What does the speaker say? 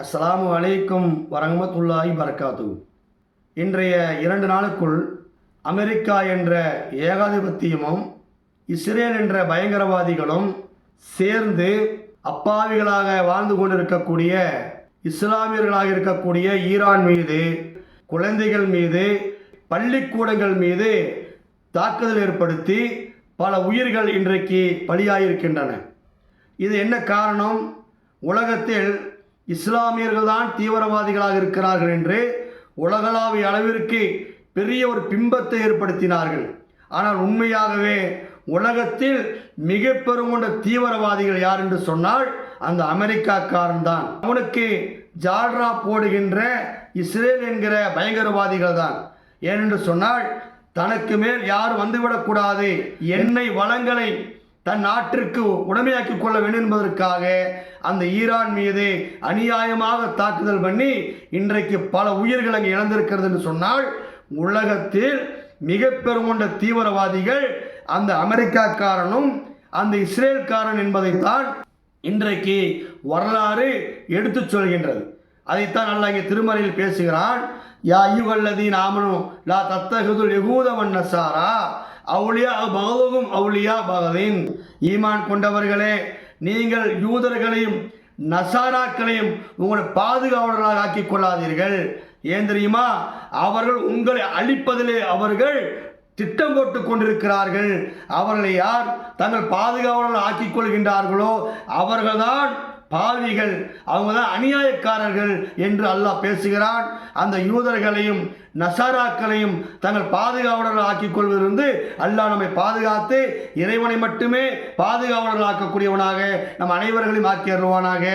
அஸ்ஸலாமு அலைக்கும் வரஹ்மத்துல்லாஹி பரக்காத்து. இன்றைய 2 நாளுக்குள் அமெரிக்கா என்ற ஏகாதிபத்தியமும் இஸ்ரேல் என்ற பயங்கரவாதிகளும் சேர்ந்து அப்பாவிகளாக வாழ்ந்து கொண்டிருக்கக்கூடிய இஸ்லாமியர்களாக இருக்கக்கூடிய ஈரான் மீது, குழந்தைகள் மீது, பள்ளிக்கூடங்கள் மீது தாக்குதல் ஏற்படுத்தி பல உயிர்கள் இன்றைக்கு பலியாகியிருக்கின்றன. இது என்ன காரணம்? உலகத்தில் இஸ்லாமியர்கள் தான் தீவிரவாதிகளாக இருக்கிறார்கள் என்று உலகளாவிய அளவிற்கு பெரிய ஒரு பிம்பத்தை ஏற்படுத்தினார்கள். ஆனால் உண்மையாகவே உலகத்தில் மிக பெருங்கொண்ட தீவிரவாதிகள் யார் என்று சொன்னால் அந்த அமெரிக்காக்காரன் தான். அவனுக்கு ஜால்ரா போடுகின்ற இஸ்ரேல் என்கிற பயங்கரவாதிகள் தான். ஏனென்று சொன்னால் தனக்கு மேல் யார் வந்துவிடக்கூடாது, எண்ணெய் வளங்களை தன் நாட்டிற்கு உடமையாக்கிக் கொள்ள வேண்டும் என்பதற்காக அந்த ஈரான் மீது அநியாயமாக தாக்குதல் பண்ணி இன்றைக்கு பல உயிர்கள் அங்கே இழந்திருக்கிறது என்று சொன்னால் உலகத்தில் மிக பெருங்கொண்ட தீவிரவாதிகள் அந்த அமெரிக்காக்காரனும் அந்த இஸ்ரேல்காரன் என்பதைத்தான் இன்றைக்கு வரலாறு எடுத்துச் சொல்கின்றது. அதைத்தான் அல்லாஹ் இங்கே திருமறையில் பேசுகிறான். யா அய்யுஹல்லதீன ஆமனு லா தத்தஹிதுல் யஹூத வன் நஸாரா அவுலியா பகதுஹும் அவுலியா பகதின். ஈமான் கொண்டவர்களே, நீங்கள் யூதர்களையும் நசாராக்களையும் உங்களை பாதுகாவலர்களாக ஆக்கிக் கொள்ளாதீர்கள். ஏன் தெரியுமா? அவர்கள் உங்களை அழிப்பதிலே அவர்கள் திட்டம் போட்டு கொண்டிருக்கிறார்கள். அவர்களை யார் தங்கள் பாதுகாவலர்கள் ஆக்கிக் கொள்கின்றார்களோ அவர்கள்தான் பாவிகள், அவங்க தான் அநியாயக்காரர்கள் என்று அல்லாஹ் பேசுகிறான். அந்த யூதர்களையும் நசாராக்களையும் தங்கள் பாதுகாவலர்கள் ஆக்கிக் கொள்வதிலிருந்து அல்லாஹ் நம்மை பாதுகாத்து இறைவனை மட்டுமே பாதுகாவலர்கள் ஆக்கக்கூடியவனாக நம் அனைவர்களையும் ஆக்கி அருள்வானாக.